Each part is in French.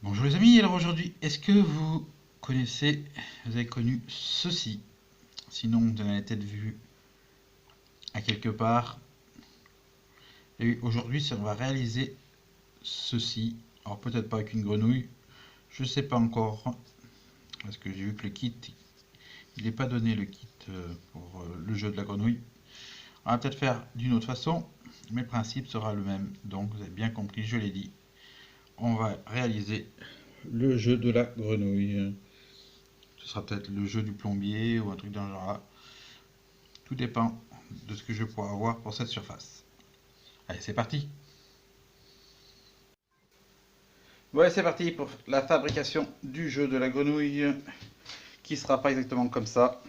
Bonjour les amis, alors aujourd'hui, est-ce que vous avez connu ceci? Sinon, vous en avez peut-être vu à quelque part. Et aujourd'hui, on va réaliser ceci. Alors peut-être pas avec une grenouille, je sais pas encore, parce que j'ai vu que le kit, il n'est pas donné le kit pour le jeu de la grenouille. On va peut-être faire d'une autre façon, mais le principe sera le même. Donc vous avez bien compris, je l'ai dit, on va réaliser le jeu de la grenouille. Ce sera peut-être le jeu du plombier ou un truc dans le genre là. Tout dépend de ce que je pourrai avoir pour cette surface. Allez, c'est parti. Ouais, c'est parti pour la fabrication du jeu de la grenouille, qui sera pas exactement comme ça.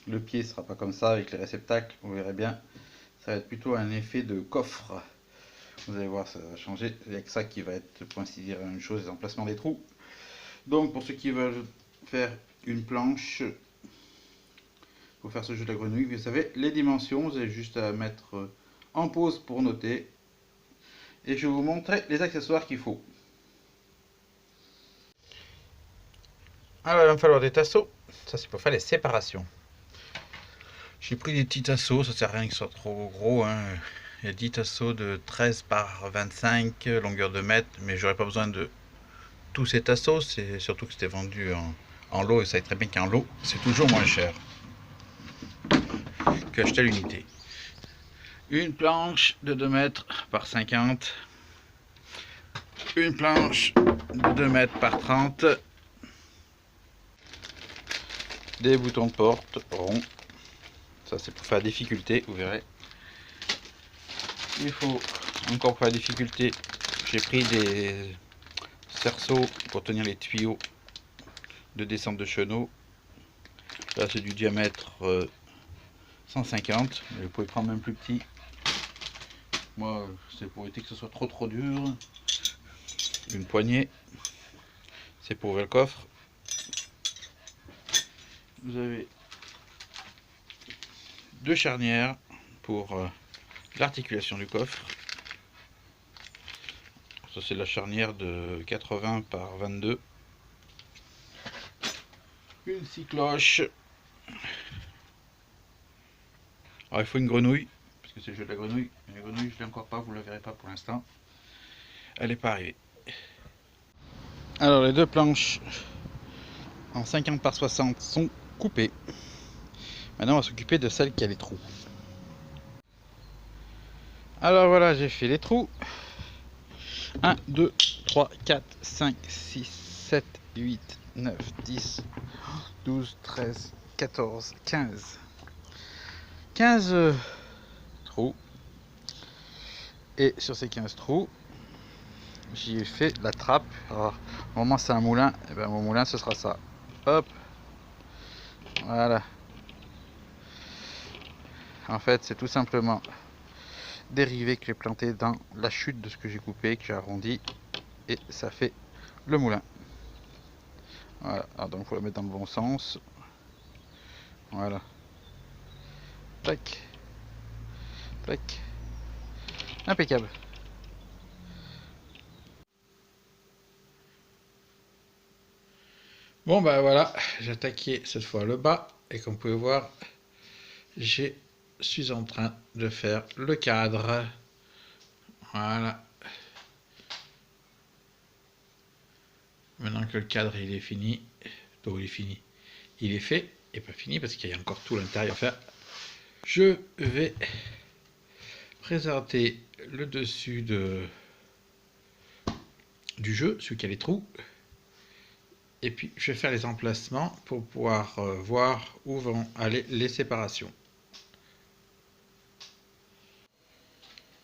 Le pied sera pas comme ça avec les réceptacles, vous verrez bien. Ça va être plutôt un effet de coffre. Vous allez voir, ça va changer. Il n'y a que ça qui va être, pour ainsi dire, la même chose, les emplacements des trous. Donc, pour ceux qui veulent faire une planche pour faire ce jeu de la grenouille, vous savez les dimensions. Vous avez juste à mettre en pause pour noter. Et je vais vous montrer les accessoires qu'il faut. Alors, il va me falloir des tasseaux. Ça, c'est pour faire les séparations. J'ai pris des petits tasseaux, ça sert à rien qu'ils soient trop gros, hein. Il y a 10 tasseaux de 13 par 25, longueur de mètre, mais j'aurais pas besoin de tous ces tasseaux. C'est surtout que c'était vendu en lot, et ça savez très bien qu'en lot, c'est toujours moins cher que acheter l'unité. Une planche de 2 mètres par 50, une planche de 2 mètres par 30, des boutons de porte ronds. Ça, c'est pour faire la difficulté, vous verrez. Il faut encore pour la difficulté, j'ai pris des cerceaux pour tenir les tuyaux de descente de chenaux. Là, c'est du diamètre 150, mais vous pouvez prendre même plus petit. Moi, c'est pour éviter que ce soit trop dur. Une poignée, c'est pour ouvrir le coffre. Vous avez deux charnières pour l'articulation du coffre. Ça, c'est la charnière de 80 par 22. Une scie cloche. Alors, il faut une grenouille, parce que c'est le jeu de la grenouille. Mais la grenouille, je ne l'ai encore pas, vous ne la verrez pas pour l'instant. Elle n'est pas arrivée. Alors, les deux planches en 50 par 60 sont coupées. Maintenant, on va s'occuper de celle qui a les trous. Alors voilà, j'ai fait les trous. 1, 2, 3, 4, 5, 6, 7, 8, 9, 10, 12, 13, 14, 15. 15 trous. Et sur ces 15 trous, j'y ai fait la trappe. Alors, au moment c'est un moulin, et ben mon moulin ce sera ça. Hop. Voilà. En fait, c'est tout simplement dérivé que j'ai planté dans la chute de ce que j'ai coupé, que j'ai arrondi, et ça fait le moulin. Voilà, alors donc il faut le mettre dans le bon sens. Voilà. Tac. Tac. Impeccable. Bon bah voilà, j'ai attaqué cette fois le bas, et comme vous pouvez voir, je suis en train de faire le cadre. Voilà. Maintenant que le cadre il est fini, donc il est fini, il est fait, et pas fini parce qu'il y a encore tout l'intérieur à faire. Je vais présenter le dessus du jeu, celui qui a les trous, et puis je vais faire les emplacements pour pouvoir voir où vont aller les séparations.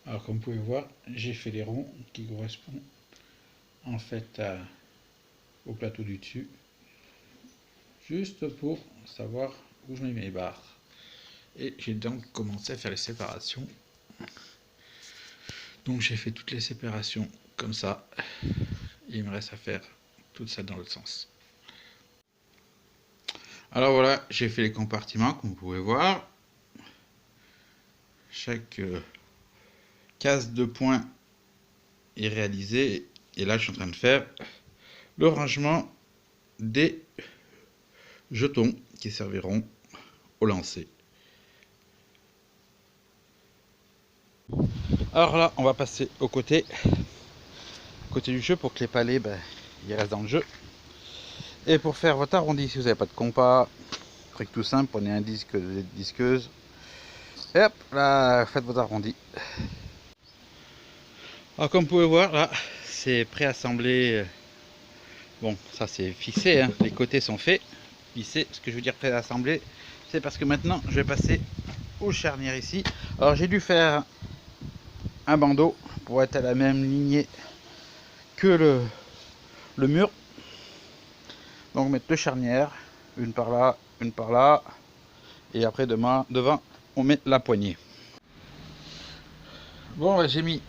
Alors comme vous pouvez voir, j'ai fait les ronds qui correspondent en fait au plateau du dessus, juste pour savoir où je mets mes barres. Et j'ai donc commencé à faire les séparations. Donc j'ai fait toutes les séparations comme ça. Et il me reste à faire tout ça dans l'autre sens. Alors voilà, j'ai fait les compartiments comme vous pouvez voir. Chaque case de points est réalisée. Et là je suis en train de faire le rangement des jetons qui serviront au lancer. Alors là, on va passer au côté du jeu pour que les palets ils restent dans le jeu. Et pour faire votre arrondi, si vous n'avez pas de compas, truc tout simple, prenez un disque de disqueuse et hop, là, faites votre arrondi. Alors comme vous pouvez voir, là, c'est préassemblé. Bon, ça c'est fixé, hein. Les côtés sont faits. Fixé. Ce que je veux dire préassemblé, c'est parce que maintenant, je vais passer aux charnières ici. Alors j'ai dû faire un bandeau pour être à la même lignée que le mur. Donc mettre deux charnières, une par là, et après devant on met la poignée. Bon, j'ai mis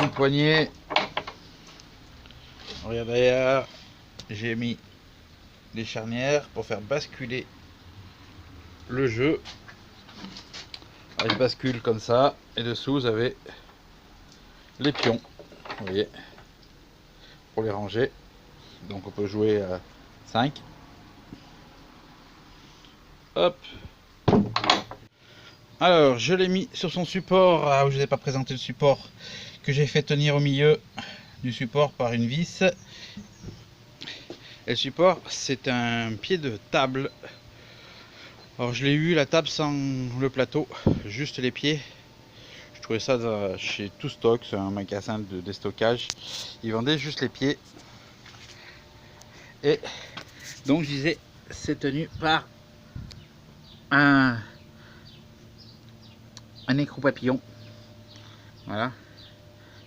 une poignée. Regarde derrière, j'ai mis les charnières pour faire basculer le jeu. Elle bascule comme ça, et dessous vous avez les pions, vous voyez, pour les ranger. Donc on peut jouer à 5. Hop. Alors je l'ai mis sur son support. Ah, je ne vous ai pas présenté le support que j'ai fait tenir au milieu du support par une vis. Et le support, c'est un pied de table. Alors je l'ai eu la table sans le plateau, juste les pieds. Je trouvais ça chez Tout Stock, c'est un magasin de déstockage. Ils vendaient juste les pieds. Et donc je disais, c'est tenu par un écrou papillon. Voilà.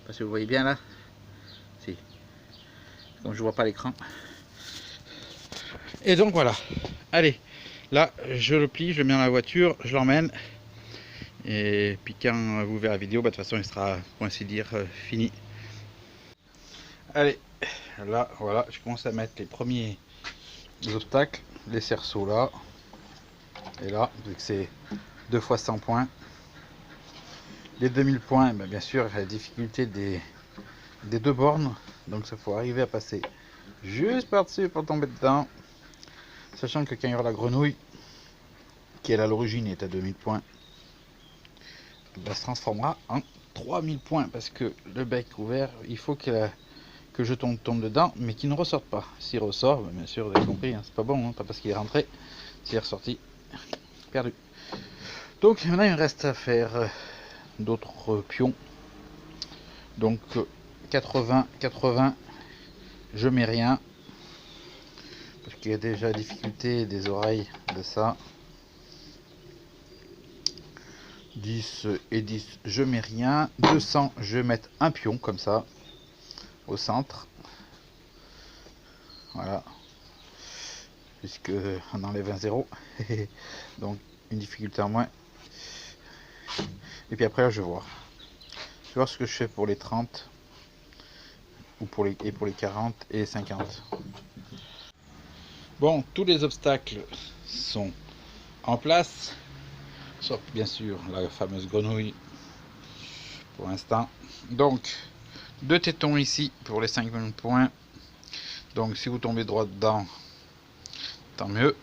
Parce que vous voyez bien là. Si. Comme je vois pas l'écran. Et donc voilà. Allez. Là, je le plie, je le mets dans la voiture, je l'emmène. Et puis quand vous verrez la vidéo, de toute façon, il sera, pour ainsi dire, fini. Allez. Là, voilà. Je commence à mettre les premiers obstacles. Les cerceaux là. Et là, vu que c'est 2 fois 100 points. Les 2000 points, bien sûr, la difficulté des 2 bornes. Donc ça faut arriver à passer juste par-dessus pour tomber dedans. Sachant que quand il y aura la grenouille, qui elle à l'origine est à 2000 points, elle se transformera en 3000 points. Parce que le bec ouvert, il faut que le jeton tombe dedans, mais qu'il ne ressorte pas. S'il ressort, bien sûr, vous avez compris, hein, c'est pas bon, hein, pas parce qu'il est rentré, s'il est ressorti, perdu. Donc maintenant il me reste à faire d'autres pions. Donc 80, je mets rien. Parce qu'il y a déjà la difficulté des oreilles de ça. 10 et 10, je mets rien. 200, je vais mettre un pion comme ça, au centre. Voilà. Puisque on enlève un 0. Donc une difficulté en moins. Et puis après là, je vais voir. Je vais voir ce que je fais pour les 30. Ou pour les 40 et 50. Bon, tous les obstacles sont en place, sauf bien sûr la fameuse grenouille pour l'instant. Donc, 2 tétons ici pour les 5000 points. Donc, si vous tombez droit dedans, tant mieux.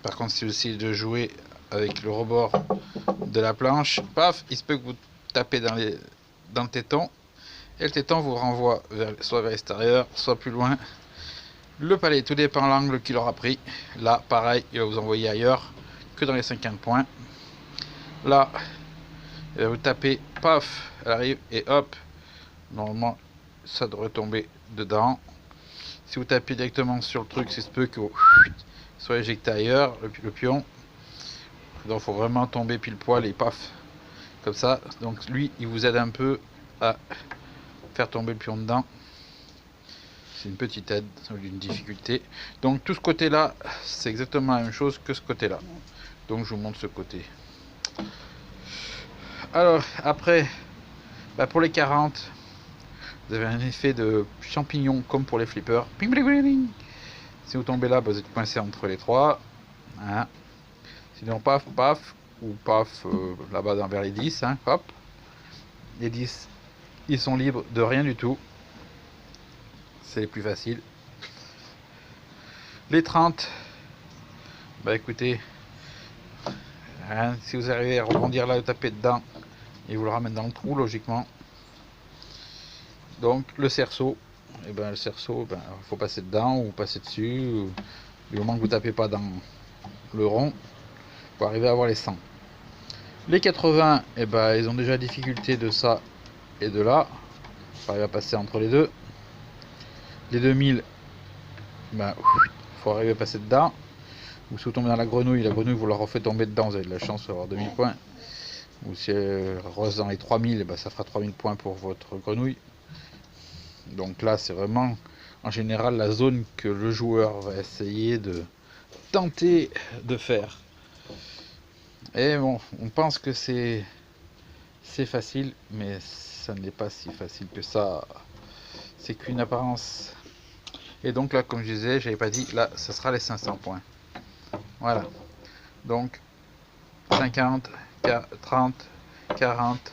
Par contre, si vous essayez de jouer avec le rebord de la planche, paf, il se peut que vous tapez dans le téton. Et le téton vous renvoie soit vers l'extérieur, soit plus loin. Le palais, tout dépend de l'angle qu'il aura pris. Là, pareil, il va vous envoyer ailleurs que dans les 50 points. Là, il va vous taper, paf, elle arrive, et hop, normalement, ça devrait tomber dedans. Si vous tapez directement sur le truc, c'est ce peu que vous soit éjecté ailleurs, le pion. Donc, il faut vraiment tomber pile poil et paf, comme ça. Donc, lui, il vous aide un peu à faire tomber le pion dedans. C'est une petite aide, une difficulté. Donc tout ce côté là, c'est exactement la même chose que ce côté là. Donc je vous montre ce côté. Alors après, pour les 40, vous avez un effet de champignon comme pour les flippers. Si vous tombez là, vous êtes coincé entre les 3. Hein. Sinon paf, paf, ou paf là-bas vers les 10. Hein, hop. Les 10, ils sont libres de rien du tout. C'est les plus faciles. Les 30, bah écoutez, hein, si vous arrivez à rebondir là, le taper dedans, et vous le ramène dans le trou logiquement. Donc le cerceau, et ben le cerceau, ben faut passer dedans ou passer dessus, ou, du moment que vous tapez pas dans le rond, pour arriver à avoir les 100. Les 80, et ben ils ont déjà la difficulté de ça et de là, pour arriver à passer entre les deux. Les 2000, ben faut arriver à passer dedans. Ou si vous tombez dans la grenouille vous la refait tomber dedans, vous avez de la chance d'avoir 2000 points. Ou si elle reste dans les 3000, ben ça fera 3000 points pour votre grenouille. Donc là c'est vraiment en général la zone que le joueur va essayer de tenter de faire. Et bon, on pense que c'est facile, mais ça n'est pas si facile que ça. C'est qu'une apparence. Et donc là, comme je disais, j'avais pas dit, là, ça sera les 500 points. Voilà. Donc, 50, 30, 40,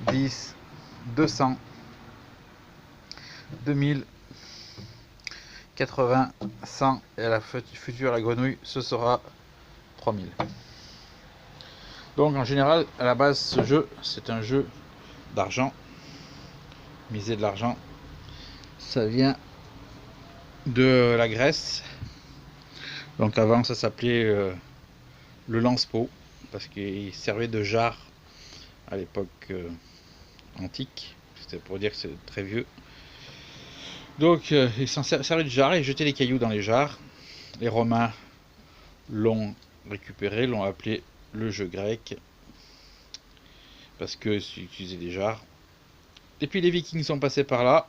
10, 200, 2000, 80, 100, et à la future, la grenouille, ce sera 3000. Donc en général, à la base, ce jeu, c'est un jeu d'argent. Miser de l'argent, ça vient de la Grèce. Donc avant, ça s'appelait le lance-pot, parce qu'il servait de jarre à l'époque antique. C'était pour dire que c'est très vieux. Donc ils s'en servaient de jarre et jetaient les cailloux dans les jarres. Les Romains l'ont récupéré, l'ont appelé le jeu grec, parce qu'ils utilisaient des jarres. Et puis les Vikings sont passés par là.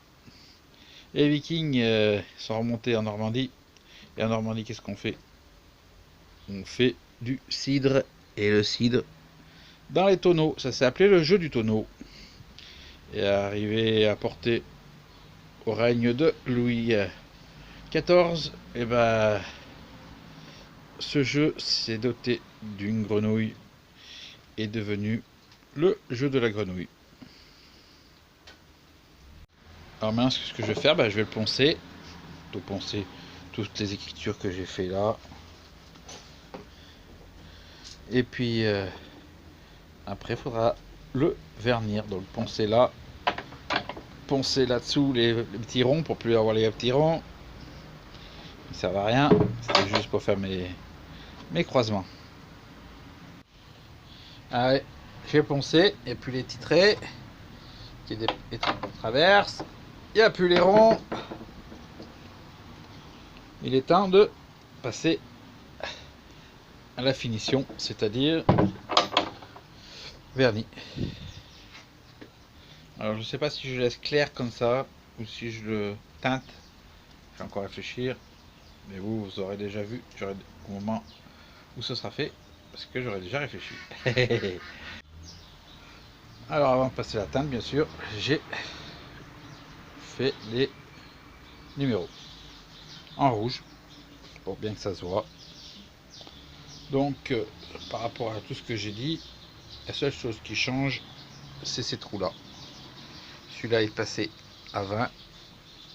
Et les Vikings sont remontés en Normandie. Et en Normandie, qu'est-ce qu'on fait? On fait du cidre. Et le cidre dans les tonneaux. Ça s'est appelé le jeu du tonneau. Et arrivé à porter au règne de Louis XIV, et ben ce jeu s'est doté d'une grenouille et est devenu le jeu de la grenouille. Alors maintenant, ce que je vais faire, je vais le poncer. Donc poncer toutes les écritures que j'ai fait là. Et puis après, il faudra le vernir. Donc poncer là dessous les petits ronds pour plus avoir les petits ronds. Ça ne sert à rien. C'était juste pour faire mes croisements. Allez, j'ai poncé. Et puis les petits traits qui traversent. Il n'y a plus les ronds. Il est temps de passer à la finition, c'est-à-dire vernis. Alors je sais pas si je laisse clair comme ça ou si je le teinte. Je vais encore réfléchir. Mais vous aurez déjà vu au moment où ce sera fait, parce que j'aurais déjà réfléchi. Alors avant de passer la teinte, bien sûr, j'ai fait les numéros en rouge pour bien que ça se voit. Donc par rapport à tout ce que j'ai dit, la seule chose qui change, c'est ces trous là. Celui-là est passé à 20,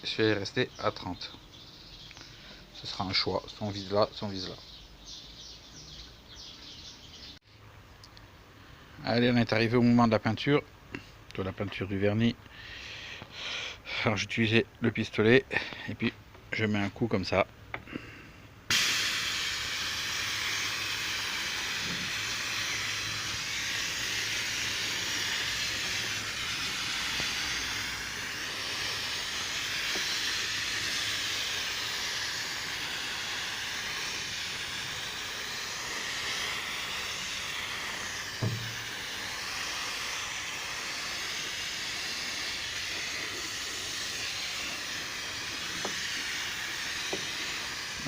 celui-là est resté à 30. Ce sera un choix, soit on vise là, soit on vise là. Allez, on est arrivé au moment de la peinture, de la peinture du vernis. Alors j'ai utilisé le pistolet et puis je mets un coup comme ça.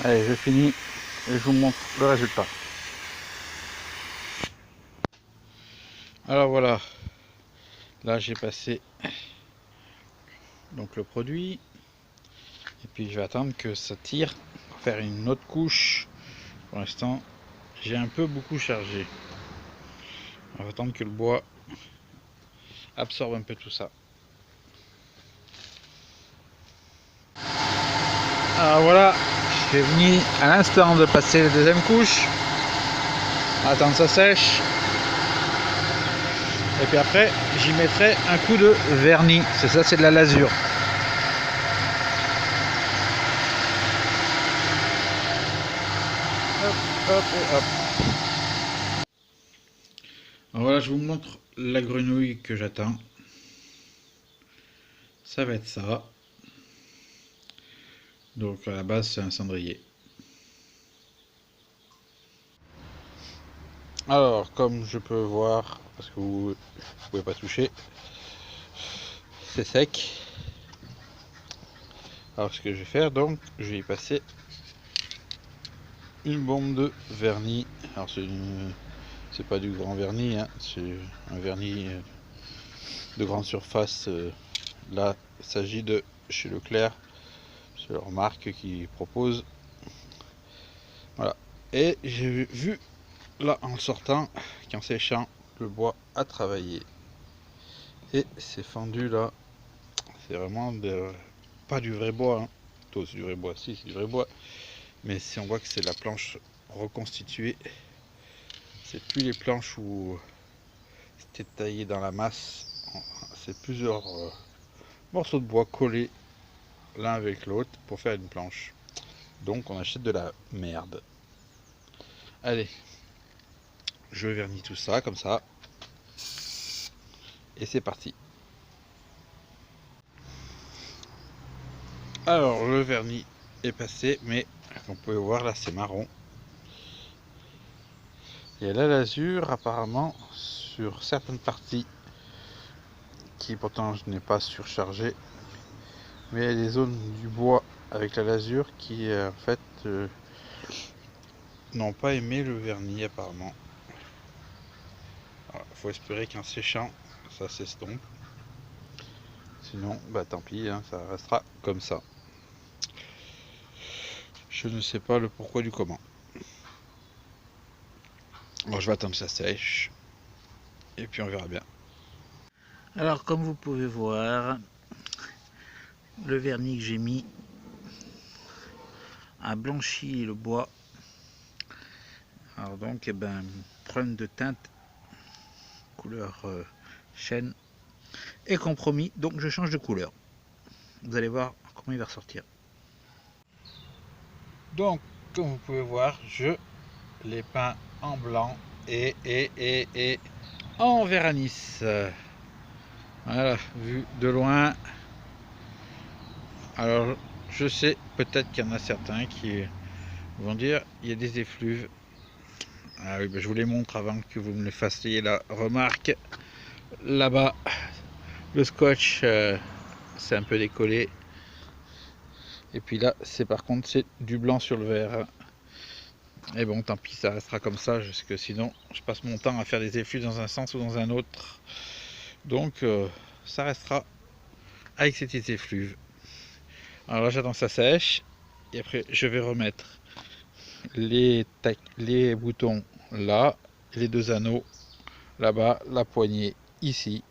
Allez, je finis et je vous montre le résultat. Alors voilà, là j'ai passé donc le produit et puis je vais attendre que ça tire pour faire une autre couche. Pour l'instant j'ai un peu beaucoup chargé. On va attendre que le bois absorbe un peu tout ça. Alors voilà, J'ai fini à l'instant de passer la deuxième couche. Attendre ça sèche. Et puis après, j'y mettrai un coup de vernis. C'est ça, c'est de la lasure. Hop, hop et hop. Alors voilà, je vous montre la grenouille que j'attends. Ça va être ça. Donc à la base, c'est un cendrier. Alors, comme je peux voir, parce que vous ne pouvez pas toucher, c'est sec. Alors ce que je vais faire, donc, je vais y passer une bombe de vernis. Alors c'est pas du grand vernis, hein, c'est un vernis de grande surface. Là, il s'agit de chez Leclerc, c'est leur marque qui propose. Voilà. Et j'ai vu là en sortant qu'en séchant, le bois a travaillé. Et c'est fendu là. C'est vraiment pas du vrai bois. Hein. C'est du vrai bois, si c'est du vrai bois. Mais si on voit que c'est la planche reconstituée, c'est plus les planches où c'était taillé dans la masse. C'est plusieurs morceaux de bois collés l'un avec l'autre pour faire une planche. Donc on achète de la merde. Allez, je vernis tout ça comme ça. Et c'est parti. Alors le vernis est passé, mais comme vous pouvez voir là c'est marron. Et la lasure apparemment sur certaines parties qui pourtant je n'ai pas surchargé, mais il y a des zones du bois avec la lasure qui en fait n'ont pas aimé le vernis apparemment. Il faut espérer qu'en séchant ça s'estompe, sinon bah tant pis, hein, ça restera comme ça. Je ne sais pas le pourquoi du comment. Bon, je vais attendre que ça sèche et puis on verra bien. Alors comme vous pouvez voir, le vernis que j'ai mis a blanchi le bois. Alors donc eh ben, problème de teinte couleur chêne est compromis, donc je change de couleur. Vous allez voir comment il va ressortir. Donc comme vous pouvez voir, je l'ai peint en blanc et en vernis. Voilà, vu de loin. Alors je sais peut-être qu'il y en a certains qui vont dire il y a des effluves. Ah oui, ben, je vous les montre avant que vous me les fassiez la remarque. Là-bas, le scotch c'est un peu décollé. Et puis là, c'est par contre c'est du blanc sur le vert. Et bon, tant pis, ça restera comme ça, parce que sinon, je passe mon temps à faire des effluves dans un sens ou dans un autre. Donc, ça restera avec ces petits effluves. Alors là, j'attends que ça sèche. Et après, je vais remettre les boutons là, les deux anneaux là-bas, la poignée ici.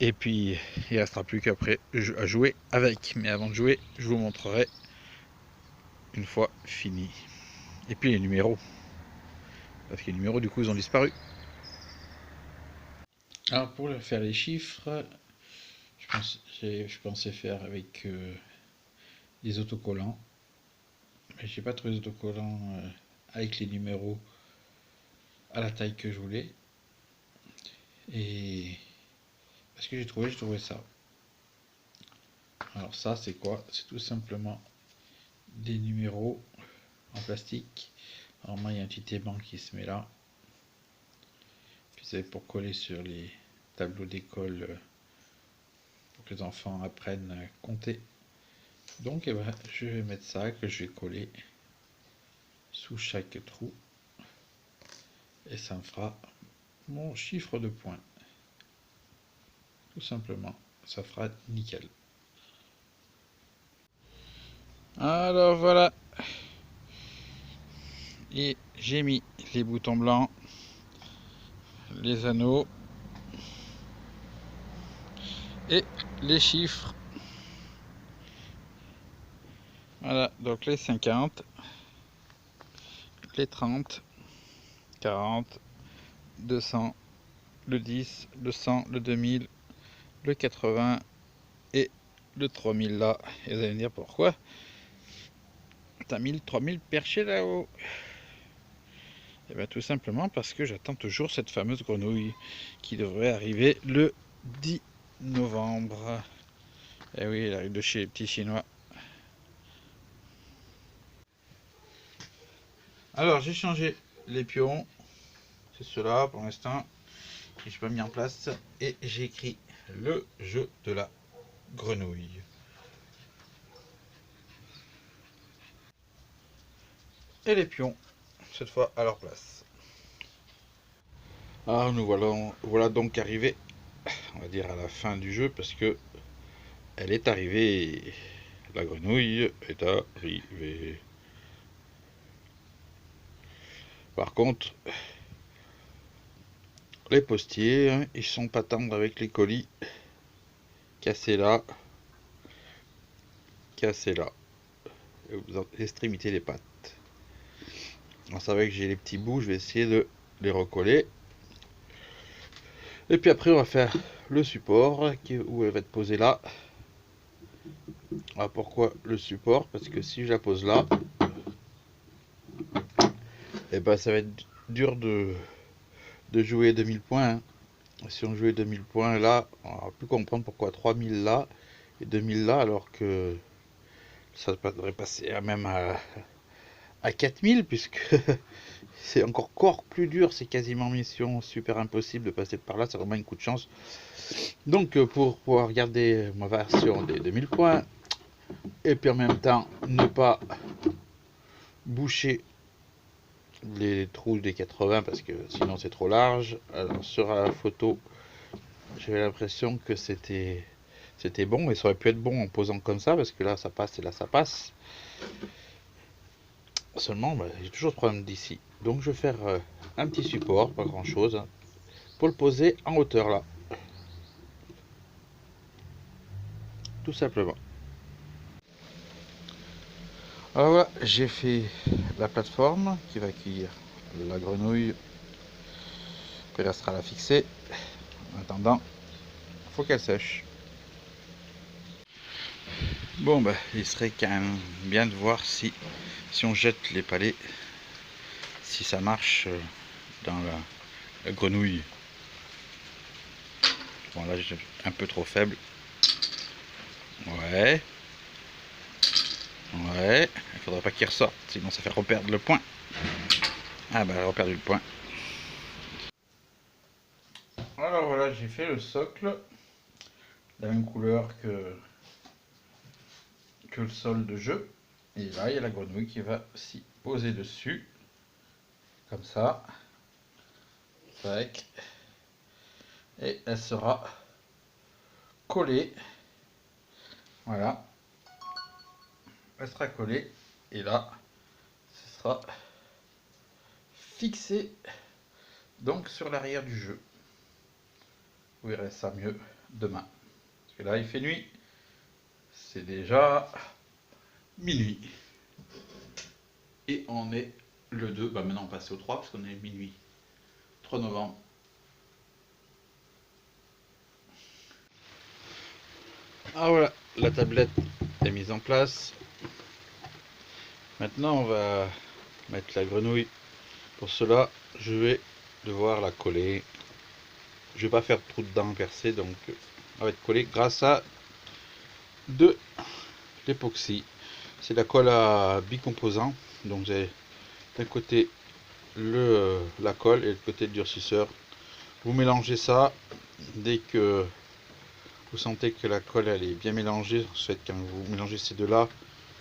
Et puis, il ne restera plus qu'après à jouer avec. Mais avant de jouer, je vous montrerai une fois fini. Et puis les numéros. Parce que les numéros, du coup, ils ont disparu. Alors, pour faire les chiffres, je pensais faire avec des autocollants. Mais j'ai pas trouvé d'autocollants avec les numéros à la taille que je voulais. Et parce que j'ai trouvé ça. Alors ça c'est quoi? C'est tout simplement des numéros en plastique. Alors moi il y a un petit aimant qui se met là. Puis c'est pour coller sur les tableaux d'école pour que les enfants apprennent à compter. Donc eh ben, je vais mettre ça que je vais coller sous chaque trou. Et ça me fera mon chiffre de points. Tout simplement, ça fera nickel. Alors voilà, et j'ai mis les boutons blancs, les anneaux et les chiffres. Voilà, donc les 50, les 30, 40, 200, le 10, le 100, le 2000, le 80 et le 3000 là. Et vous allez me dire pourquoi t'as mis le 3000 perché là-haut? Et bien tout simplement parce que j'attends toujours cette fameuse grenouille qui devrait arriver le 10 novembre. Et oui, elle arrive de chez les petits Chinois. Alors j'ai changé les pions, c'est cela pour l'instant, que je pas mis en place, et j'ai écrit le jeu de la grenouille. Et les pions, cette fois à leur place. Ah, nous voilà donc arrivé, on va dire à la fin du jeu, parce que elle est arrivée, la grenouille est arrivée. Par contre, les postiers, hein, ils sont pas tendres avec les colis. Cassés là, cassés là, aux extrémités des pattes. On savait que j'ai les petits bouts, je vais essayer de les recoller. Et puis après, on va faire le support où elle va être posée là. Alors pourquoi le support? Parce que si je la pose là, et ben ça va être dur de jouer 2000 points. Hein. Si on jouait 2000 points là, on va plus comprendre pourquoi 3000 là et 2000 là, alors que ça devrait passer même à 4000, puisque c'est encore plus dur, c'est quasiment mission super impossible de passer par là, c'est vraiment un coup de chance. Donc pour pouvoir regarder ma version des 2000 points, et puis en même temps ne pas boucher les trous des 80 parce que sinon c'est trop large. Alors sur la photo, j'avais l'impression que c'était bon, et ça aurait pu être bon en posant comme ça, parce que là ça passe et là ça passe. Seulement, bah, j'ai toujours ce problème d'ici. Donc je vais faire un petit support, pas grand chose, hein, pour le poser en hauteur là. Tout simplement. Alors voilà, j'ai fait la plateforme qui va accueillir la grenouille. Puis il restera à la fixer. En attendant, il faut qu'elle sèche. Bon, bah, il serait quand même bien de voir si on jette les palets, si ça marche dans la grenouille. Bon, là, j'ai un peu trop faible. Ouais. Ouais. Il faudrait pas qu'il ressorte, sinon ça fait reperdre le point. Ah, bah, elle a reperdu le point. Alors voilà, j'ai fait le socle. La même couleur que le sol de jeu. Et là, il y a la grenouille qui va s'y poser dessus. Comme ça. Tac. Et elle sera collée. Voilà. Elle sera collée. Et là, ce sera fixé donc sur l'arrière du jeu. Vous verrez ça mieux demain. Parce que là, il fait nuit. C'est déjà minuit. Et on est le 2. Bah maintenant, on passe au 3 parce qu'on est minuit. 3 novembre. Ah voilà, la tablette est mise en place. Maintenant, on va mettre la grenouille. Pour cela, je vais devoir la coller. Je vais pas faire trop de dents percées, donc elle va être collée grâce à de l'époxy. C'est la colle à bicomposant. Donc vous avez d'un côté la colle et le côté le durcisseur. Vous mélangez ça. Dès que vous sentez que la colle elle est bien mélangée, en fait, quand vous mélangez ces deux là,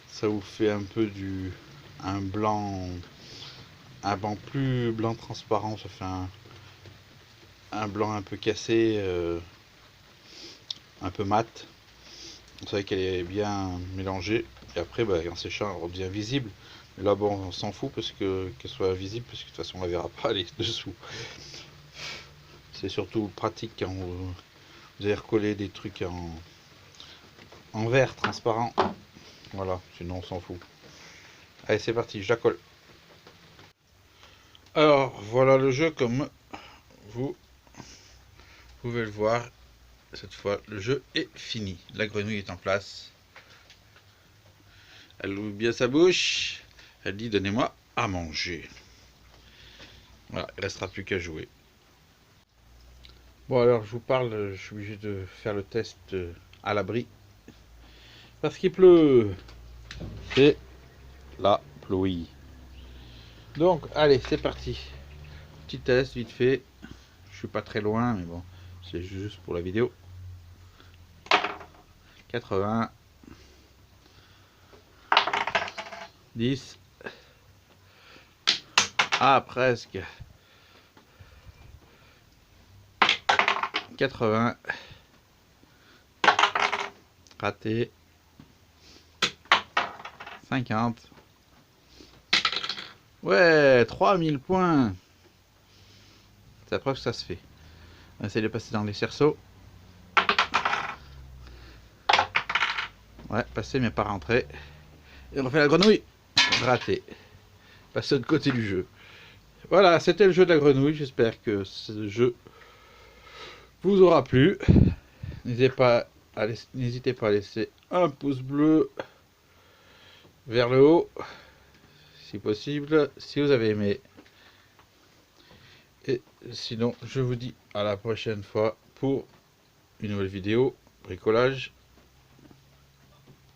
ça vous fait un peu un blanc plus blanc transparent. Ça fait un blanc un peu cassé, un peu mat. Vous savez qu'elle est bien mélangée, et après bah, en séchant elle redevient visible. Mais là bon, on s'en fout parce qu'elle soit visible, parce que de toute façon on la verra pas, elle est dessous. C'est surtout pratique quand vous allez recoller des trucs en verre transparent. Voilà, sinon on s'en fout. Allez, c'est parti, je la colle. Alors, voilà le jeu comme vous pouvez le voir. Cette fois, le jeu est fini. La grenouille est en place. Elle ouvre bien sa bouche. Elle dit, donnez-moi à manger. Voilà, il ne restera plus qu'à jouer. Bon, alors je vous parle, je suis obligé de faire le test à l'abri. Parce qu'il pleut. C'est la pluie. Donc, allez, c'est parti. Petit test vite fait. Je suis pas très loin, mais bon, c'est juste pour la vidéo. 80. 10. Ah, presque. 80. Raté. 50. Ouais, 3000 points. C'est la preuve que ça se fait. On va essayer de passer dans les cerceaux. Ouais, passer mais pas rentrer. Et on refait la grenouille. Raté. Passer de l'autre côté du jeu. Voilà, c'était le jeu de la grenouille. J'espère que ce jeu vous aura plu. N'hésitez pas à laisser un pouce bleu vers le haut, si possible, si vous avez aimé. Et sinon, je vous dis à la prochaine fois pour une nouvelle vidéo bricolage